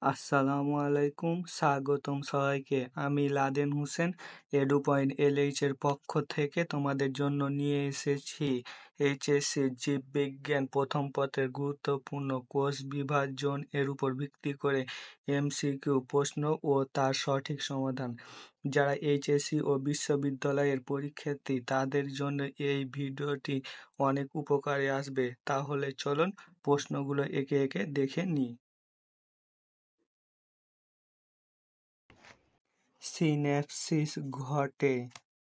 আসসালামু আলাইকুম, স্বাগতম সবাইকে। আমি লাদেন হোসেন, edu.lh এর পক্ষ থেকে তোমাদের জন্য নিয়ে এসেছি এইচএসসি জীববিজ্ঞান প্রথম পত্রের গুরুত্বপূর্ণ কোষ বিভাজন এর উপর ভিত্তি করে এমসিকিউ প্রশ্ন ও তার সঠিক সমাধান। যারা এইচএসসি ও বিশ্ববিদ্যালয়ের পরীক্ষার্থী তাদের জন্য এই ভিডিওটি অনেক উপকারে আসবে। তাহলে চলুন প্রশ্নগুলো একে একে দেখে নিই। সিন্যাপসিস ঘটে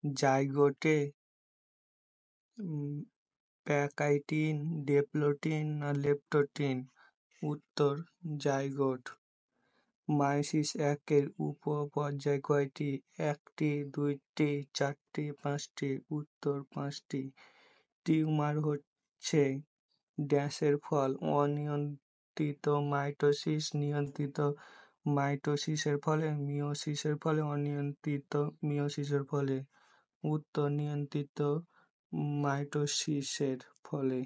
জাইগোটে, প্যাকাইটিন, ডেপ্লোটিন না লেপ্টোটিন? উত্তর জাইগোট। মায়োসিস একের উপপর্যায় কয়টি? একটি, দুইটি, চারটি, পাঁচটি? উত্তর পাঁচটি। টিউমার হচ্ছে ড্যাশের ফল? অনিয়ন্ত্রিত মাইটোসিস, নিয়ন্ত্রিত মাইটোসিসের ফলে, মিওসিসের ফলে, অনিয়ন্ত্রিত মিওসিসের ফলে? উত্তর নিয়ন্ত্রিত মাইটোসিসের ফলে।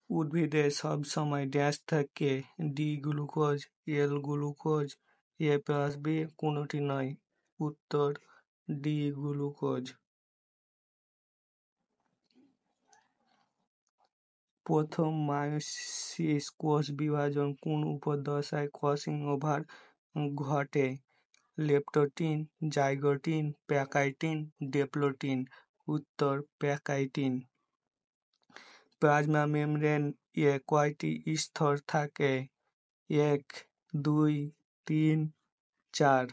উদ্ভিদে সবসময় ড্যাশ থাকে? ডি গ্লুকোজ, এল গ্লুকোজ, A+B কোনোটি নয়? উত্তর ডি গ্লুকোজ। প্রথম মায়োসিস কোষ বিভাজন কোন উপদশায় ক্রসিং ওভার ঘটে? Leptotene, zygotene, pachytene, diplotene? উত্তর প্যাকাইটিন। প্লাজমা মেমব্রেন এ কয়টি স্তর থাকে? এক, দুই, তিন, চার?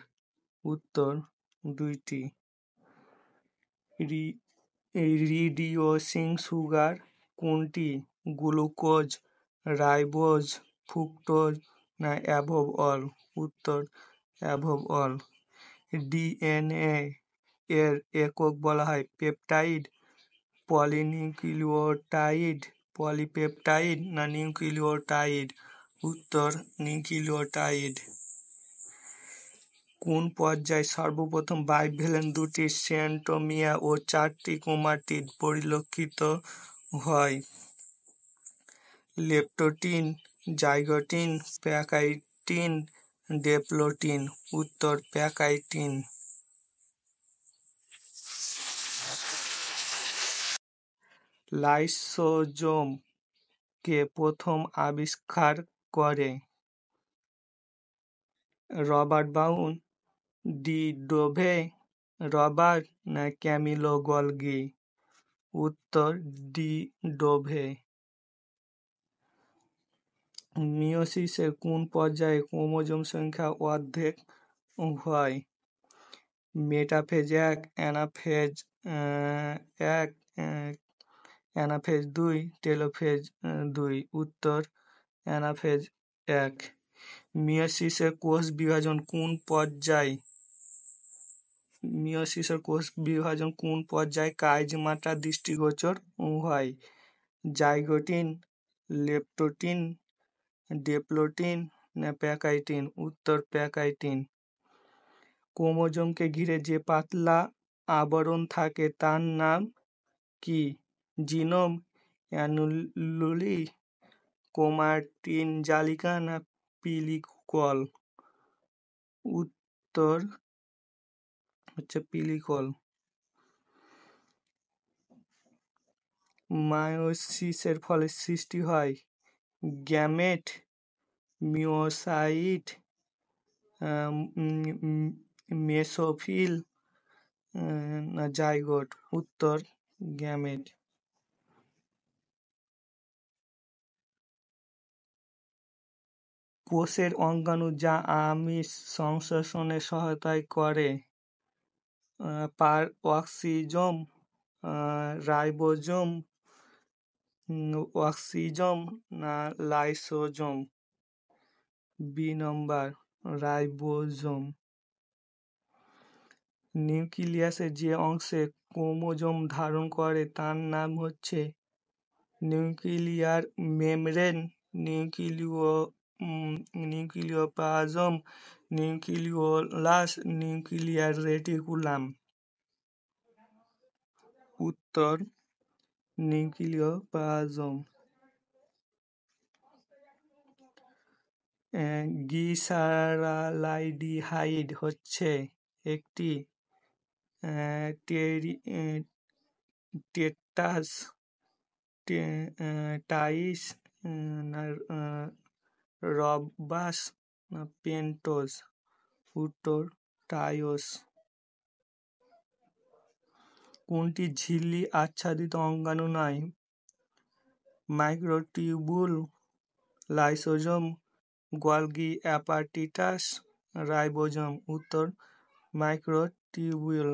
উত্তর দুইটি। রিডিউসিং সুগার কোনটি? গ্লুকোজ, রাইবোজ, ফ্রুক্টোজ না অ্যাবভ অল? উত্তর অ্যাবভ অল। ডিএনএ এর একক বলা হয় পেপটাইড, পলিনিউক্লিওটাইড, পলিপেপটাইড না নিউক্লিওটাইড? উত্তর নিউক্লিওটাইড। কোন পর্যায়ে সর্বপ্রথম বাইভ্যালেন্ট দুটি সেন্ট্রোমিয়ার ও চারটি ক্রোমাটিড পরিলক্ষিত হয়? Leptotene, zygotene, pachytene, diplotene? উত্তর প্যাকাইটিন। লাইসোজোম কে প্রথম আবিষ্কার করে? Robert Brown, de Duve, Robert না ক্যামিলো গলগি? উত্তর ডি ডোভে। মিওসিসের কোন পর্যায়ে ক্রোমোজোম সংখ্যা অর্ধেক হয়? মেটাফেজ এক, অ্যানাফেজ এক, অ্যানাফেজ দুই, টেলোফেজ দুই? উত্তর অ্যানাফেজ এক। মিওসিসের কোষ বিভাজন কোন পর্যায়? মিওসিসের কোষ বিভাজন কোন পর্যায়ে কাইজমাটা দৃষ্টিগোচর হয়? জাইগোটিন, লেপ্টোটিন, ডেপ্লোটিন না প্যাকাইটিন? উত্তর প্যাকাইটিন। ক্রোমোজোমকে ঘিরে যে পাতলা আবরণ থাকে তার নাম কি? জিনোম, অ্যানুলি, ক্রোমাটিন জালিকা না পিলিকল? উত্তর হচ্ছে পিলিকল। মায়োসিসের ফলে সৃষ্টি হয় গ্যামেট, মিওসাইট, মেসোফিল না জাইগোট? উত্তর গ্যামেট। কোষের অঙ্গাণু যা আমিষ সংশ্লেষণে সহায়তা করে? অক্সিজোম, রাইবোজোম, অক্সিজোম না লাইসোজোম? বি নম্বর রাইবোজোম। নিউক্লিয়াসের যে অংশে ক্রোমোজোম ধারণ করে তার নাম হচ্ছে nuclear membrane, nucleoplasm, nucleolus, nuclear reticulum? উত্তর নিউক্লিওপ্লাজম। গ্লিসারালডিহাইড হচ্ছে একটি টেট্রাস টাইস না রবাস না পেন্টোজ। উত্তর টাইওস। কোনটি ঝিল্লি আচ্ছাদিত অঙ্গাণু নয়? Microtubule, lysosome, Golgi apparatus, ribosome. উত্তর মাইক্রোটিউবুল।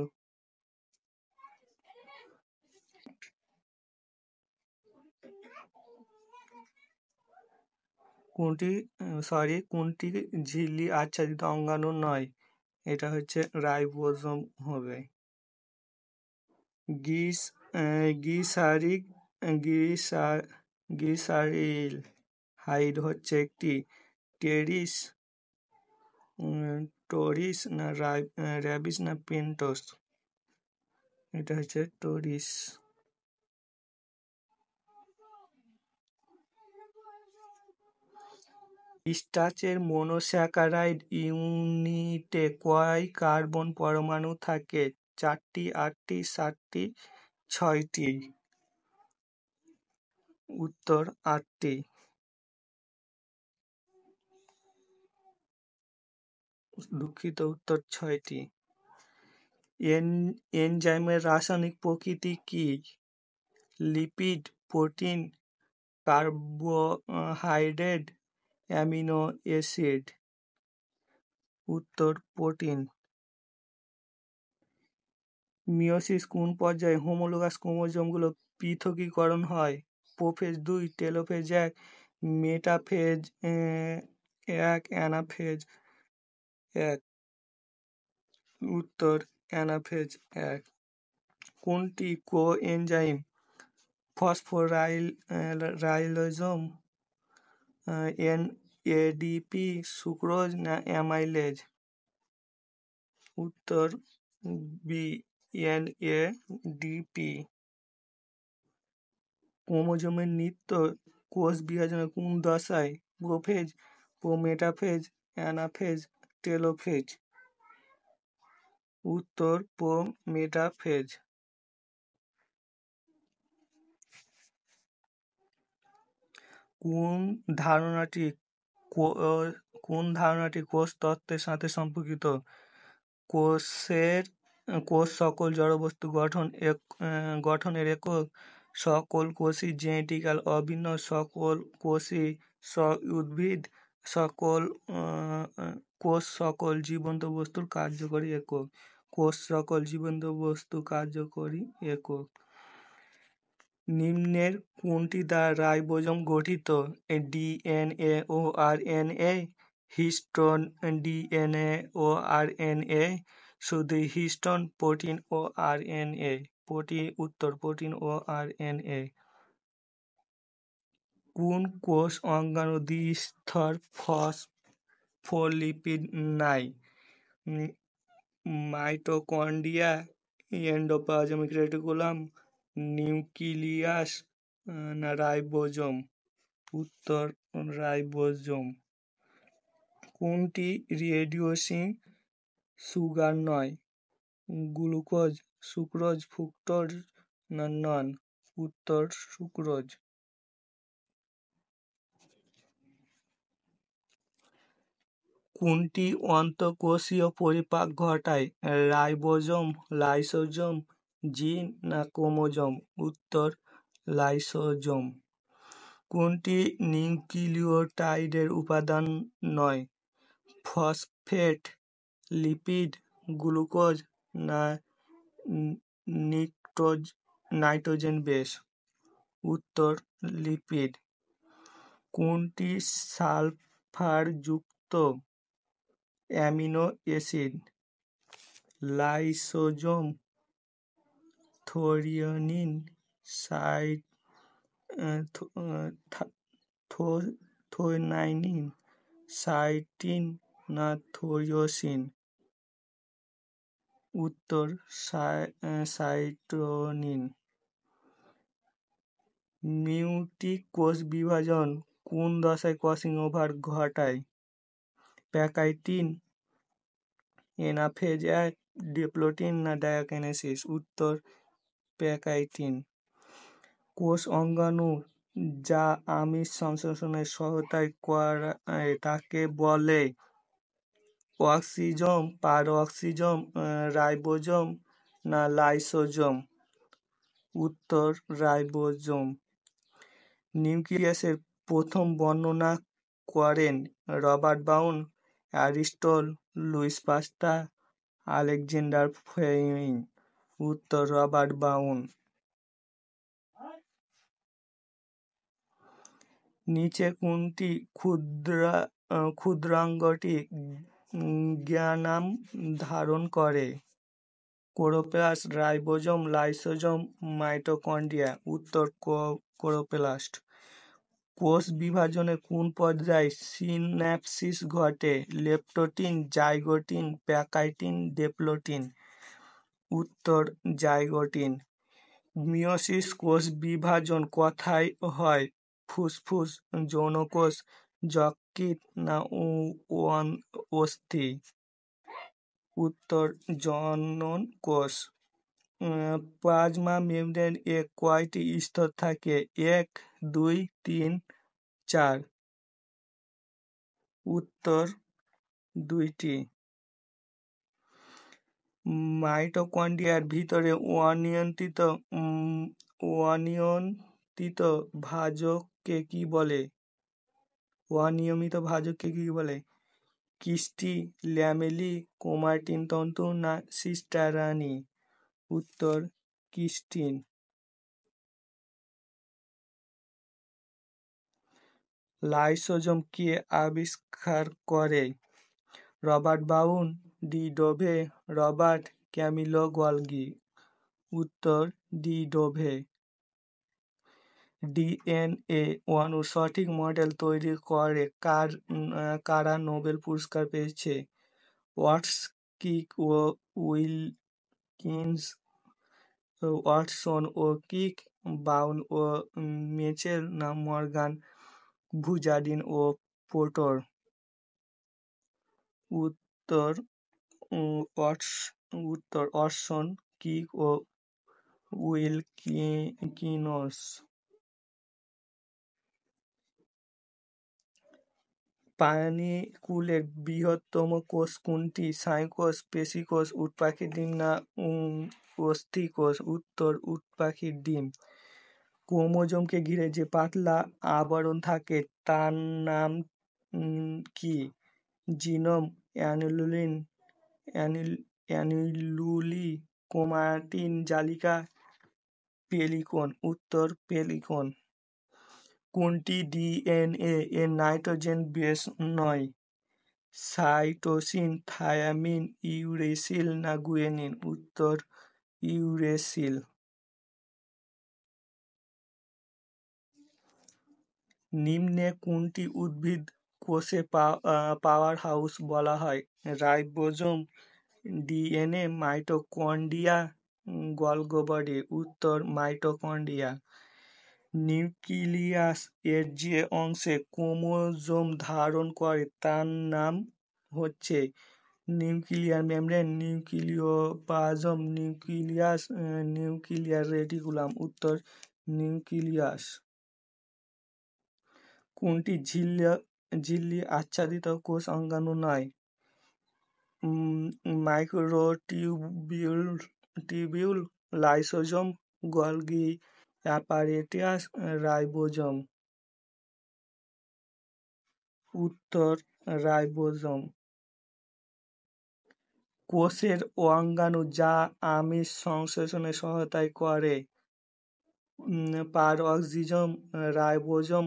কোনটি ঝিল্লি আচ্ছাদিত অঙ্গাণু নয়? এটা হচ্ছে রাইবোজোম হবে। গ্লিসারিল হাইড হচ্ছে একটি টেরিস টোরিস না র্যাবিস না পেন্টোস। এটা হচ্ছে টোরিস। স্টার্চের মনোস্যাকারাইড ইউনিটে কয় কার্বন পরমাণু থাকে? 4টি, 8টি, 7টি, 6টি। উত্তর 8টি। দুঃখিত, উত্তর 6টি। এনজাইমের রাসায়নিক প্রকৃতি কি? Lipid, protein, carbohydrate, amino acid. উত্তর প্রোটিন। মিয়োসিস কোন পর্যায়ে হোমোলোগাস ক্রোমোজোমগুলো পৃথকীকরণ হয়? Prophase 2, telophase 1, metaphase 1, anaphase 1। উত্তর অ্যানাফেজ 1। কোনটি কোএনজাইম? ফসফোরাইলেশন, এনএডিপি, সুক্রোজ না অ্যামাইলেজ। উত্তর বি, এনএডিপি। ক্রোমোজোমের নৃত্য কোষ বিভাজনের কোন দশায়? Prophase, prometaphase, anaphase, telophase. উত্তর প্রোমেটাফেজ। কোন ধারণাটি কোষ তত্ত্বের সাথে সম্পর্কিত? কোষ সকল জড়বস্তু গঠনের একক, সকল কোষই জেনেটিক্যাল অভিন্ন, সকল কোষই উদ্ভিদ, কোষ সকল জীবন্ত বস্তুর কার্যকরী একক। কোষ সকল জীবন্ত বস্তু কার্যকরী একক। নিম্নের কোনটি দ্বারা রাইবোজোম গঠিত? ডিএনএ ও আরএনএ, হিস্টোন ডিএনএ ও আরএনএ, শুধু হিস্টোন, প্রোটিন ও আরএনএ। উত্তর প্রোটিন ও আরএনএ। কোন কোষ অঙ্গাণু দ্বিস্তর ফসফোলিপিড নাই? মাইটোকন্ড্রিয়া, এন্ডোপ্লাজমিক রেটিকুলাম, নিউক্লিয়াস না রাইবোজোম। উত্তর রাইবোজোম। কোনটি রিডিউসিং সুগার নয়? গ্লুকোজ, সুক্রোজ, ফ্রুক্টোজ না নন। উত্তর সুক্রোজ। কোনটি অন্তঃকোষীয় পরিপাক ঘটায়? রাইবোজোম, লাইসোজোম, জিন না ক্রোমোজোম। উত্তর লাইসোজোম। কোনটি নিউক্লিওটাইডের উপাদান নয়? ফসফেট, লিপিড, গ্লুকোজ না নাইট্রোজেন বেস। উত্তর লিপিড। কোনটি সালফারযুক্ত অ্যামিনো অ্যাসিড? লাইসোজোম, থ্রেওনিন, থ্রেওনাইন, সাইটিন না থ্রেওসিন। উত্তর সাইটোনিন। মিয়োটিক কোষ বিভাজন কোন দশায় ক্রসিং ওভার ঘটায়? প্যাকাইটিন, এনাফেজ এক, ডিপ্লোটিন না ডায়াকিনেসিস? উত্তর প্যাকাইটিন। কোষ অঙ্গাণু যা আমিষ সংশ্লেষণে সহায়তা করে তাকে বলে অক্সিজম, পারঅক্সিজম, রাইবোজোম না লাইসোজোম? উত্তর রাইবোজোম। নিউক্লিয়াসের প্রথম বর্ণনা করেন Robert Brown, Aristotle, Louis Pasteur, Alexander Fleming? উত্তর রবার্ট ব্রাউন। নিচে কোনটি ক্ষুদ্রাঙ্গটি জ্ঞানাম ধারণ করে? Chloroplast, ribosome, lysosome, mitochondria? উত্তর ক্লোরোপ্লাস্ট। কোষ বিভাজনের কোন পর্যায়ে সিন্যাপসিস ঘটে? Leptotene, zygotene, pachytene, diplotene? উত্তর জাইগোটিন। মিয়োসিস কোষ বিভাজন কোথায় হয়? ফুসফুস, যৌনকোষ, যকৃৎ না অস্থি? উত্তর জনন কোষ। প্লাজমা মেমব্রেন এ কয়টি স্তর থাকে? 1, 2, 3, 4? উত্তর 2টি। মাইটোকন্ড্রিয়ার ভিতরে অনিয়ন্ত্রিত ভাজককে কি বলে? অনিয়মিত ভাজককে কি বলে? কিস্টি, ল্যামেলি, ক্রোমাটিন তন্তু না সিস্টারানি? উত্তর কিস্টিন। লাইসোজোম কে আবিষ্কার করে? Robert Brown, de Duve, Robert Camillo Golgi? উত্তর ডি ডোভে। ডিএনএ অণুর সঠিক মডেল তৈরি করে কারা নোবেল পুরস্কার পেয়েছে? ওয়াটসন, ও উইলকিন্স, ওয়াটসন ও কিক, ব্রাউন ও মিচেল না মর্গান, বুজার্ডিন ও পোর্টার? উত্তর ওয়াটসন, কিক ও উইলকিনস। প্রাণীকুলের বৃহত্তম কোষ কোনটি? স্নায়ুকোষ, পেশিকোষ, উটপাখির ডিম না অস্থিকোষ? উত্তর উটপাখির ডিম। ক্রোমোজোমকে ঘিরে যে পাতলা আবরণ থাকে তার নাম কি? জিনোম, অ্যানিলুলি, ক্রোমাটিন জালিকা, পেলিকন? উত্তর পেলিকন। কোনটি ডিএনএ এর নাইট্রোজেন বেস নয়? সাইটোসিন, থায়ামিন, ইউরেসিল না গুয়ানিন? উত্তর ইউরেসিল। নিম্নে কোনটি উদ্ভিদ কোষে পাওয়ার হাউস বলা হয়? Ribosome, DNA, mitochondria, Golgi body? উত্তর মাইটোকন্ড্রিয়া। নিউক্লিয়াস এর যে অংশে ক্রোমোজোম ধারণ করে তার নাম হচ্ছে nuclear membrane, nucleoplasm, nucleus, nuclear reticulum? উত্তর নিউক্লিয়াস। কোনটি ঝিল্লি আচ্ছাদিত কোষ অঙ্গাণু নয়? Microtubule, lysosome, Golgi apparatus, ribosome? উত্তর রাইবোজোম। কোষের অঙ্গাণু যা আমিষ সংশ্লেষণে সহায়তা করে? পারঅক্সিজম, রাইবোজোম,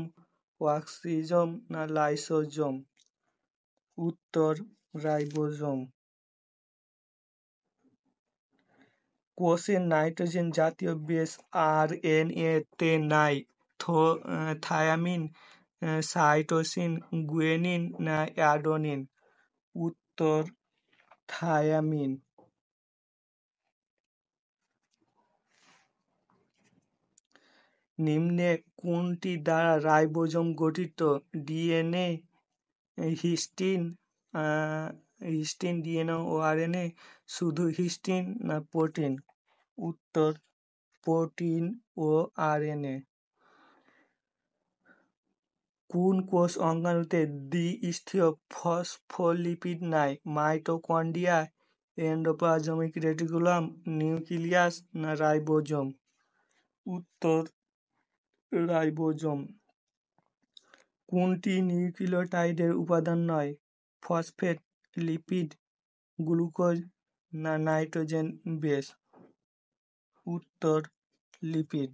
অক্সিজোম না লাইসোজোম? উত্তর রাইবোজোম। কোষের নাইট্রোজেন জাতীয় বেস আরএনএ তে নাই? থায়ামিন, সাইটোসিন, গুয়ানিন না অ্যাডেনিন? উত্তর থায়ামিন। নিম্নে কোনটি দ্বারা রাইবোজোম গঠিত? ডিএনএ, হিস্টিন, হিস্টিন, ডিএনএ ও আরএনএ? শুধু হিস্টিন না প্রোটিন? উত্তর প্রোটিন ও আরএনএ। কোন কোষ অঙ্গাণুতে দ্বিস্তরীয় ফসফোলিপিড নাই? মাইটোকন্ড্রিয়া, এন্ডোপ্লাজমিক রেটিকুলাম, নিউক্লিয়াস না রাইবোজোম? উত্তর রাইবোজোম। কোনটি নিউক্লিওটাইডের উপাদান নয়? ফসফেট, লিপিড, গ্লুকোজ না নাইট্রোজেন বেস? উত্তর লিপিড।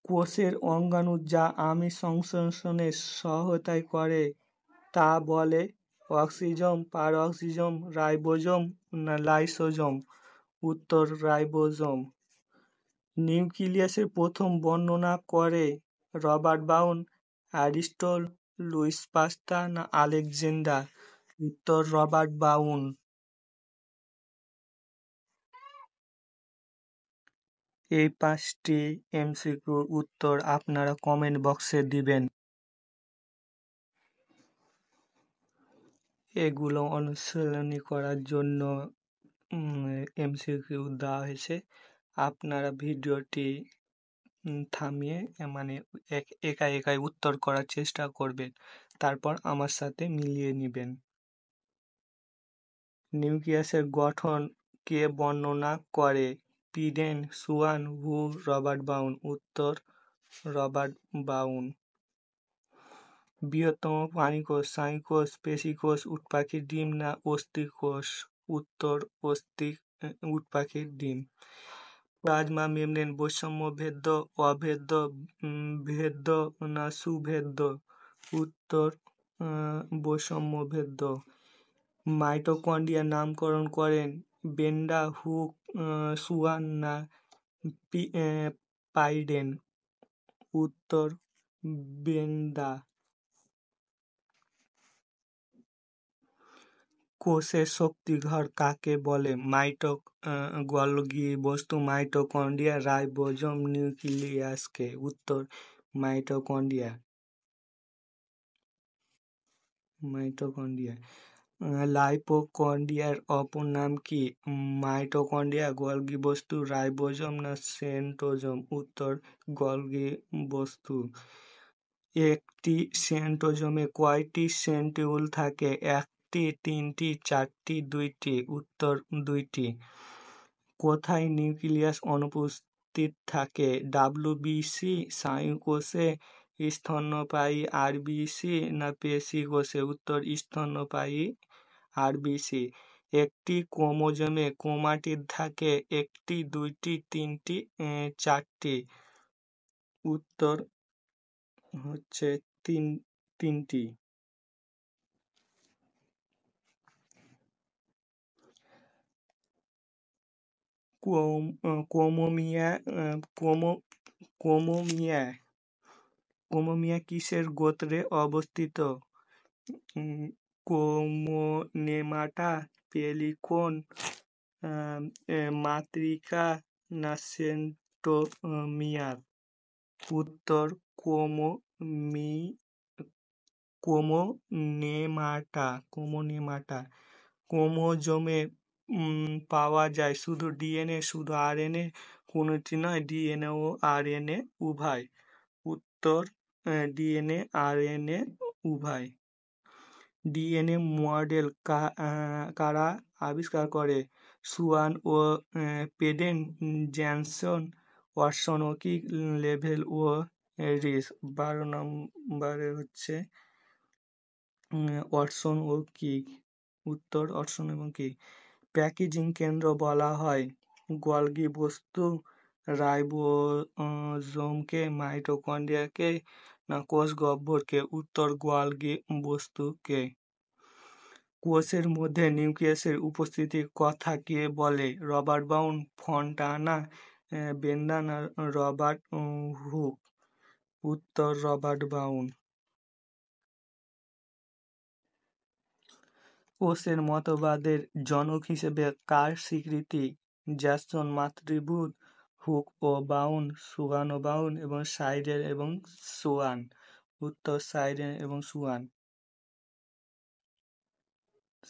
কোষের অঙ্গাণু যা আমিষ সংশ্লেষণে সহায়তা করে তা বলে? অক্সিজোম, পারঅক্সিজোম, রাইবোজোম না লাইসোজোম? উত্তর রাইবোজোম। নিউক্লিয়াসের প্রথম বর্ণনা করে রবার্ট ব্রাউন, অ্যারিস্টটল, লুইস পাস্তার না আলেকজান্ডার? উত্তর রবার্ট ব্রাউন। এই 5টি এমসিকিউর উত্তর আপনারা কমেন্ট বক্সে দিবেন। এগুলো অনুশীলনী করার জন্য এমসিকিউ দেওয়া হয়েছে। আপনারা ভিডিওটি থামিয়ে মানে একা একাই উত্তর করার চেষ্টা করবেন, তারপর আমার সাথে মিলিয়ে নেবেন। নিউক্লিয়াসের গঠন কে বর্ণনা করে? পিডেন, সুয়ান, হু, রবার্ট ব্রাউন? উত্তর রবার্ট ব্রাউন। বৃহত্তম প্রাণীকোষ স্নায়ুকোষ, পেশিকোষ, উটপাখির ডিম না অস্থিকোষ? উত্তর উটপাখির ডিম। প্লাজমা মেমব্রেন বৈষম্য ভেদ্য, অভেদ্য, ভেদ্য না সুভেদ্য? উত্তর বৈষম্য ভেদ্য। মাইটোকন্ড্রিয়ার নামকরণ করেন বেন্ডা, হুক, সুয়ান না পাইডেন? উত্তর বেন্ডা। কোষের শক্তিঘর কাকে বলে? গলগি বস্তু, মাইটোকন্ড্রিয়া, রাইবোজোম, নিউক্লিয়াসকে? উত্তর মাইটোকন্ড্রিয়া। লাইপোকন্ড্রিয়ার অপর নাম কি? মাইটোকন্ড্রিয়া, গলগি বস্তু, রাইবোজোম না সেন্ট্রোজোম? উত্তর গলগি বস্তু। একটি সেন্ট্রোজোমে কয়টি সেন্ট্রিওল থাকে? একটি, তিনটি, চারটি, দুইটি? উত্তর দুইটি। কোথায় নিউক্লিয়াস অনুপস্থিত থাকে? ডাব্লিউবিসি, স্নায়ুকোষে, স্তন্যপায়ী আরবিসি না পেশিকোষে? উত্তর স্তন্যপায়ী আরবিসি। একটি ক্রোমোজোমে ক্রোমাটিড থাকে একটি, দুইটি, তিনটি, চারটি? উত্তর হচ্ছে তিনটি। ক্রোমোমিয়া কিসের গোত্রে অবস্থিত? ক্রোমোনেমাটা, পেলিকন, মাতৃকা না সেন্ট্রোমিয়ার? উত্তর ক্রোমোনেমাটা। ক্রোমোজোমে পাওয়া যায় শুধু ডিএনএ, শুধু আরএনএ? কোনটি নয়, ডিএনএ ও আরএনএ উভয়? উত্তর ডিএনএ আরএনএ উভয়। ডিএনএ মডেল কারা আবিষ্কার করে? সুয়ান ও পেডেন, জ্যানসন, ওয়াটসন ও কিক, লেভেল ও রিস? 12 নম্বরে হচ্ছে ওয়াটসন ও কিক। উত্তর ওয়াটসন এবং কিক। প্যাকেজিং কেন্দ্র বলা হয় গলগি বস্তু, রাইবোজোমকে, মাইটোকন্ড্রিয়াকে না কোষ গহ্বরকে? উত্তর গলগি বস্তুকে। কোষের মধ্যে নিউক্লিয়াসের উপস্থিতির কথা কে বলে? রবার্ট ব্রাউন, ফন্টানা, বেন্ডা না রবার্ট হুক? উত্তর রবার্ট ব্রাউন। কোষের মতবাদের জনক হিসেবে কার স্বীকৃতি? জ্যাকসন, মাতৃভূত, হুক ও ব্রাউন, সুয়ান ও ব্রাউন এবং সাইডেন এবং সুয়ান? উত্তর সাইডেন এবং সুয়ান।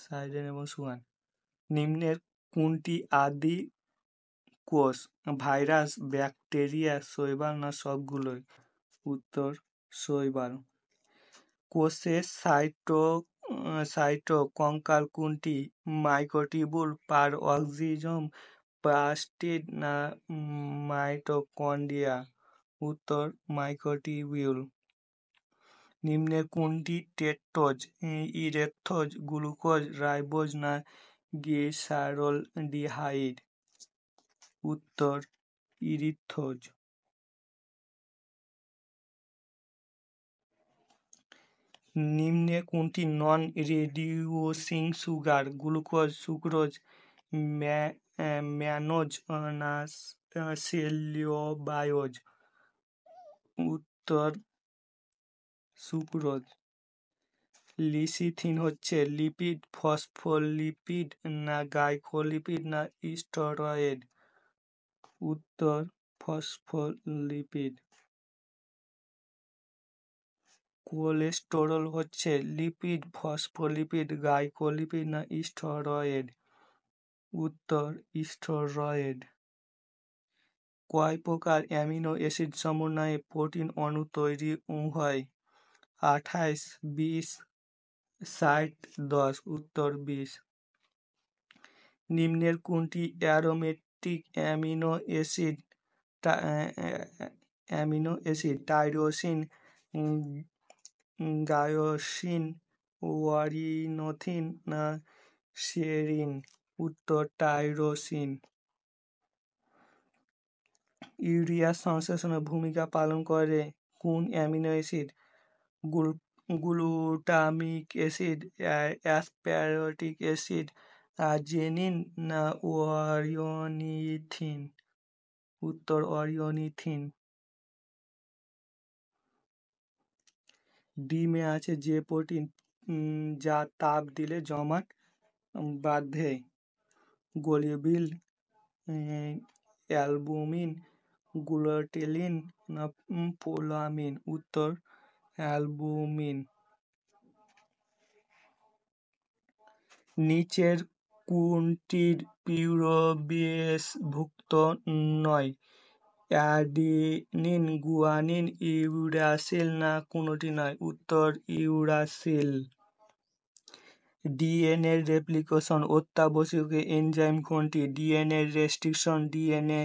সাইডেন এবং সুগার। নিম্নের কোনটি আদি কোষ? ভাইরাস, ব্যাকটেরিয়া, শৈবাল না সবগুলোই? উত্তর শৈবাল। কোষের সাইটোকঙ্কাল কোনটি? মাইক্রোটিউবুল, পারঅক্সিজম, প্লাস্টিড না মাইটোকন্ড্রিয়া? উত্তর মাইক্রোটিউবিউল। নিম্নের কোনটি টেট্রোজ? ইরেথ্রোজ, গ্লুকোজ, রাইবোজ না গ্লিসারোলডিহাইড? উত্তর ইরিথ্রোজ। নিম্নে কোনটি non reducing sugar? Glucose, sucrose, mannose না সেলুলোবায়োজ? উত্তর সুক্রোজ। লিসিথিন হচ্ছে লিপিড, ফসফোলিপিড না গ্লাইকোলিপিড না স্টেরয়েড? উত্তর ফসফোলিপিড। কোলেস্টেরল হচ্ছে লিপিড, ফসফোলিপিড, গ্লাইকোলিপিড না স্টেরয়েড? উত্তর স্টেরয়েড। কয় প্রকার অ্যামিনো অ্যাসিড সমন্বয়ে প্রোটিন অণু তৈরি হয়? 28, 20, 60, 10? উত্তর 20। নিম্নের কোনটি অ্যারোমেটিক অ্যামিনো অ্যাসিড? টাইরোসিন, গায়োসিন, ওয়ারিনোথিন না সেরিন? উত্তর টাইরোসিন। ইউরিয়া সংশ্লেষণে ভূমিকা পালন করে কোন amino acid? Glutamic acid, aspartic acid, arginine না অরিওনিথিন? উত্তর অরিওনিথিন। ডিমে আছে যে প্রোটিন যা তাপ দিলে জমাট বাঁধে? গ্লোবিউল, অ্যালবুমিন, গ্লুটেলিন না পোলামিন? উত্তর অ্যালবুমিন। নিচের কোনটির পিউরোবেসভুক্ত নয়? অ্যাডিনিন, গুয়ানিন, ইউরাসিল না কোনোটি নয়? উত্তর ইউরাসিল। ডিএনএ রেপ্লিকেশন অত্যাবশ্যক এনজাইম কোনটি? DNA restriction, DNA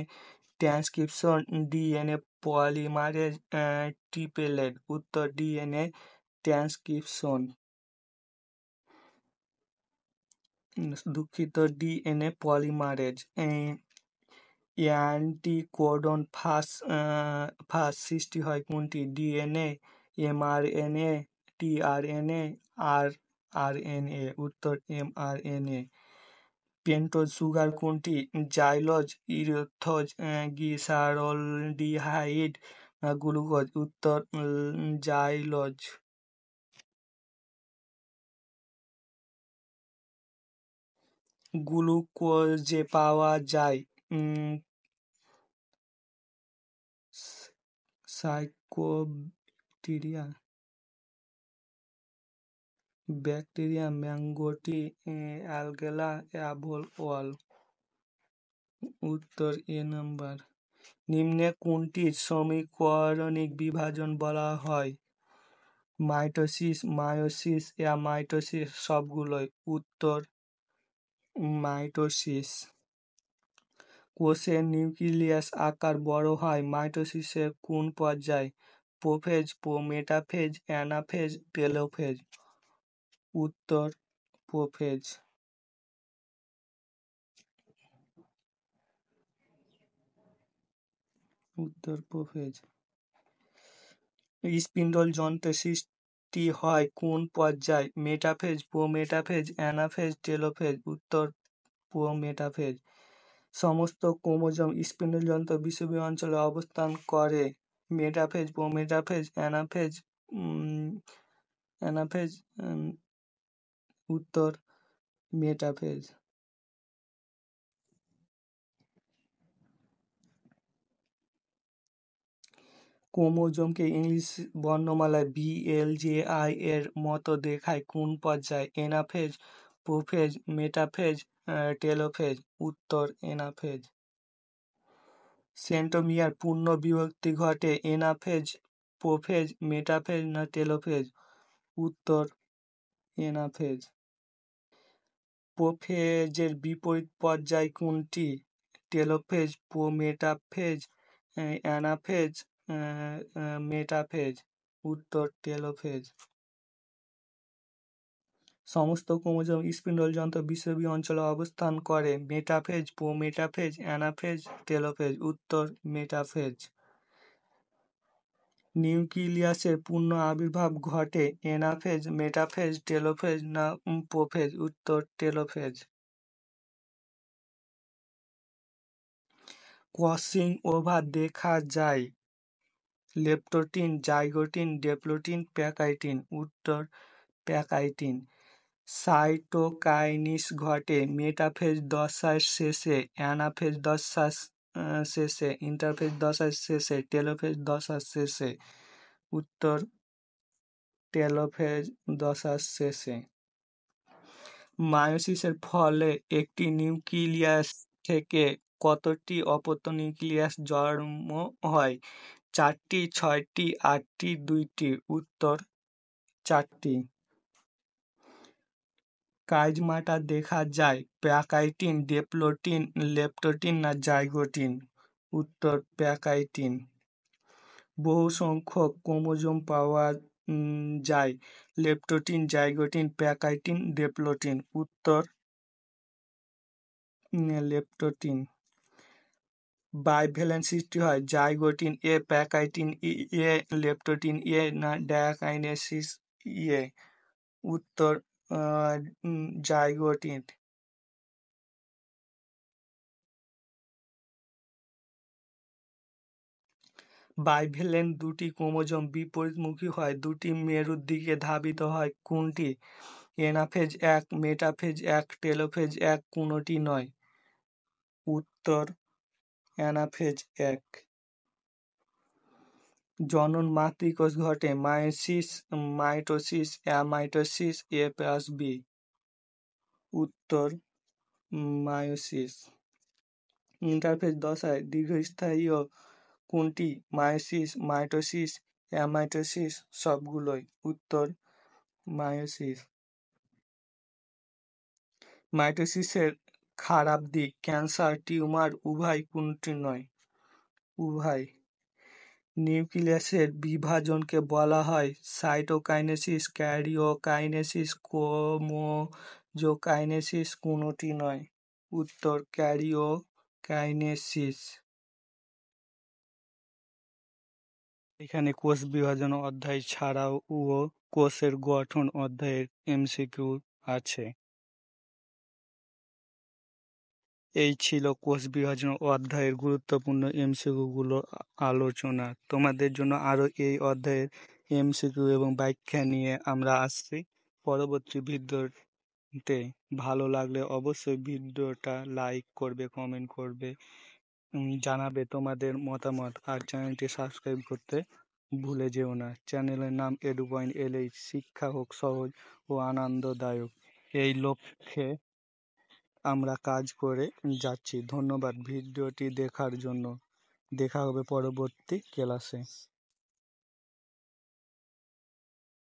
transcription, DNA polymerase, triplet? উত্তর ডিএনএ ট্রান্সক্রিপশন। দুঃখিত, ডিএনএ পলিমারেজ। অ্যান্টিকোডন ফাঁস সৃষ্টি হয় কোনটি? DNA, mRNA, tRNA, rRNA? উত্তর এমআরএনএ। পেন্টোজ সুগার কোনটি? জাইলোজ, ইরিথ্রোজ, গ্লিসারোলডিহাইড, গ্লুকোজ? উত্তর জাইলোজ। গ্লুকোজে পাওয়া যায় সাইকোব্যাকটেরিয়া, ম্যাঙ্গোটি, অ্যালগেলা, অ্যাভোল? উত্তর এ নাম্বার। নিম্নে কোনটির সমীকরণিক বিভাজন বলা হয়? Mitosis, meiosis, amitosis? সবগুলোই? উত্তর মাইটোসিস। কোষের নিউক্লিয়াস আকার বড় হয় মাইটোসিসের কোন পর্যায়ে? Prophase, metaphase, anaphase, telophase? উত্তর প্রোফেজ। উত্তর প্রোফেজ। স্পিন্ডল যন্ত্রের সৃষ্টি হয় কোন পর্যায়ে? Metaphase, metaphase, anaphase, telophase? উত্তর মেটাফেজ। সমস্ত ক্রোমোজোম স্পিন্ডল যন্ত্র বিষুবীয় অঞ্চলে অবস্থান করে? মেটাফেজ, মেটাফেজ, অ্যানাফেজ, উত্তর মেটাফেজ। ক্রোমোজোমকে ইংলিশ বর্ণমালায় BLJI এর মতো দেখায় কোন পর্যায়ে? Anaphase, prophase, metaphase, telophase. উত্তর এনাফেজ। সেন্ট্রোমিয়ার পূর্ণ বিভক্তি ঘটে এনাফেজ, প্রোফেজ, মেটাফেজ না টেলোফেজ? উত্তর এনাফেজ। প্রোফেজের বিপরীত পর্যায় কোনটি? Telophase, metaphase, anaphase, metaphase. উত্তর টেলোফেজ। সমস্ত ক্রোমোজোম স্পিন্ডল যন্ত্র বিষুবীয় অঞ্চলে অবস্থান করে। Metaphase, metaphase, anaphase, telophase. উত্তর মেটাফেজ। নিউক্লিয়াসের পূর্ণ আবির্ভাব ঘটে এনাফেজ, মেটাফেজ, টেলোফেজ না প্রোফেজ? উত্তর টেলোফেজ। ক্রসিং ওভার দেখা যায় লেপ্টোটিন, জাইগোটিন, ডেপ্লোটিন, প্যাকাইটিন। উত্তর প্যাকাইটিন। সাইটোকাইনিস ঘটে মেটাফেজ দশার শেষে, অ্যানাফেজ দশার শেষে, ইন্টারফেজ দশার শেষে, টেলোফেজ দশার শেষে। উত্তর টেলোফেজ দশার শেষে। মায়োসিসের ফলে একটি নিউক্লিয়াস থেকে কতটি অপত্য নিউক্লিয়াস জন্ম হয়? 4টি, 6টি, 8টি, 2টি? উত্তর 4টি। কাইজমাটা দেখা যায় প্যাকাইটিন, ডেপ্লোটিন, লেপ্টোটিন না জাইগোটিন? উত্তর প্যাকাইটিন। বহু সংখ্যক ক্রোমোজোম পাওয়া যায় লেপ্টোটিন, জাইগোটিন, প্যাকাইটিন, ডেপ্লোটিন? উত্তর লেপ্টোটিন। বাইভ্যালেন্স সৃষ্টি হয় জাইগোটিন এ, প্যাকাইটিন এ, লেপ্টোটিন এ না ডায়াকাইনেসিস এ? উত্তর জাইগোটিন। বাইভ্যালেন্ট দুটি ক্রোমোজোম বিপরীতমুখী হয়, দুটি মেরুর দিকে ধাবিত হয়, কোনটি? এনাফেজ 1, মেটাফেজ 1, টেলোফেজ 1, কোনটি নয়? উত্তর অ্যানাফেজ 1। জনন মাতৃকোষ ঘটে মায়োসিস, মাইটোসিস, অ্যামাইটোসিস, A+B? উত্তর মায়োসিস। ইন্টারফেজ দশায় দীর্ঘস্থায়ী কোনটি? মায়োসিস, মাইটোসিস, অ্যামাইটোসিস, সবগুলোই? উত্তর মায়োসিস। মাইটোসিসের খারাপ দিক ক্যান্সার, টিউমার, উভয়, কোনটি নয়? উভয়। নিউক্লিয়াসের বিভাজনকে বলা হয় সাইটোকাইনেসিস, ক্যারিওকাইনেসিস, ক্রোমোজোকাইনেসিস, কোনটি নয়? উত্তর ক্যারিওকাইনেসিস। এখানে কোষ বিভাজন অধ্যায় ছাড়াও কোষের গঠন অধ্যায়ের এমসিকিউ আছে। এই ছিল কোষ বিভাজন অধ্যায়ের গুরুত্বপূর্ণ এমসিকিউ গুলো আলোচনা। তোমাদের জন্য আরো এই অধ্যায়ের এমসিকিউ এবং ব্যাখ্যা নিয়ে আমরা আসছি পরবর্তী ভিডিওতে। ভালো লাগলে অবশ্যই ভিডিওটা লাইক করবে, কমেন্ট করবে, জানাবে তোমাদের মতামত। আর চ্যানেলটি সাবস্ক্রাইব করতে ভুলে যেও না। চ্যানেলের নাম edu.lh, শিক্ষা হোক সহজ ও আনন্দদায়ক, এই লক্ষ্যে আমরা কাজ করে যাচ্ছি। ধন্যবাদ ভিডিওটি দেখার জন্য। দেখা হবে পরবর্তী ক্লাসে।